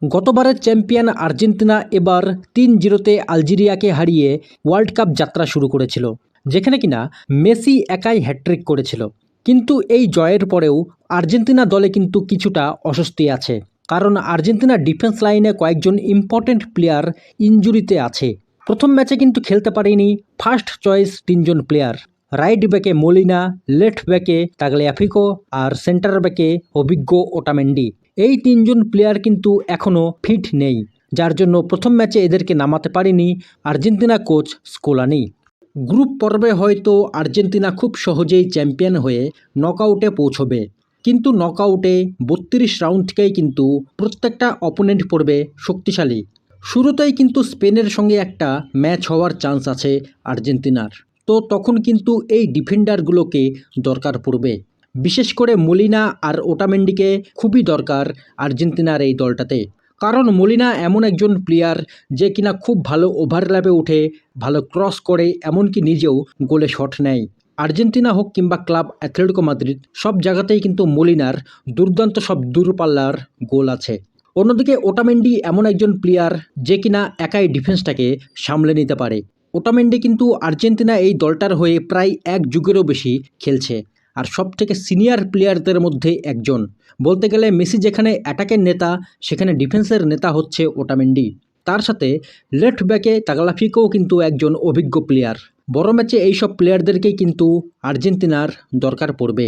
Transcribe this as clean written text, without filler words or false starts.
গতবারের champion Argentina এবার ৩-০তে আলজেরিয়াকে হারিয়ে ওয়ার্ল্ড কাপ যাত্রা শুরু করেছিল, যেখানে কিনা মেসি একাই হ্যাট্রিক করেছিল। কিন্তু এই জয়ের পরেও আর্জেন্টিনা দলে কিন্তু কিছুটা অস্বস্তি আছে, কারণ আর্জেন্টিনার ডিফেন্স লাইনে কয়েকজন ইম্পর্টেন্ট প্লেয়ার ইনজুরিতে আছে। প্রথম ম্যাচে কিন্তু খেলতে পারেনি ফার্স্ট চয়েস ৩জন প্লেয়ার। রাইট ব্যাকে মলিনা, লেফট ব্যাকে তাগলিয়াফিকো আর সেন্টার ব্যাকে অভিজ্ঞ ওটামেন্ডি। এই ৩জন প্লেয়ার কিন্তু এখনও ফিট নেই, যার জন্য প্রথম ম্যাচে এদেরকে নামাতে পারেনি আর্জেন্টিনা কোচ স্কোলানি। গ্রুপ পর্বে হয়তো আর্জেন্টিনা খুব সহজেই চ্যাম্পিয়ন হয়ে নকআউটে পৌঁছবে, কিন্তু নকআউটে ৩২ রাউন্ড থেকেই কিন্তু প্রত্যেকটা অপোনেন্ট পড়বে শক্তিশালী। শুরুতেই কিন্তু স্পেনের সঙ্গে একটা ম্যাচ হওয়ার চান্স আছে আর্জেন্টিনার, তো তখন কিন্তু এই ডিফেন্ডারগুলোকে দরকার পড়বে। বিশেষ করে মলিনা আর ওটামেন্ডিকে খুবই দরকার আর্জেন্টিনার এই দলটাতে, কারণ মলিনা এমন একজন প্লেয়ার যে কিনা খুব ভালো ওভারল্যাপে উঠে, ভালো ক্রস করে, এমনকি নিজেও গোলে শট নেয়। আর্জেন্টিনা হোক কিংবা ক্লাব অ্যাথলেটিকো মাদ্রিদ, সব জায়গাতেই কিন্তু মলিনার দুর্দান্ত সব দূরপাল্লার গোল আছে। অন্যদিকে ওটামেন্ডি এমন একজন প্লেয়ার যে কিনা একাই ডিফেন্সটাকে সামলে নিতে পারে। ওটামেন্ডি কিন্তু আর্জেন্টিনা এই দলটার হয়ে প্রায় ১ যুগেরও বেশি খেলছে, আর সব থেকে সিনিয়র প্লেয়ারদের মধ্যে একজন। বলতে গেলে মেসি যেখানে অ্যাটাকের নেতা, সেখানে ডিফেন্সের নেতা হচ্ছে ওটামেন্ডি। তার সাথে লেফট ব্যাকে তাগলাফিকোও কিন্তু একজন অভিজ্ঞ প্লেয়ার। বড় ম্যাচে এইসব প্লেয়ারদেরকেই কিন্তু আর্জেন্টিনার দরকার পড়বে।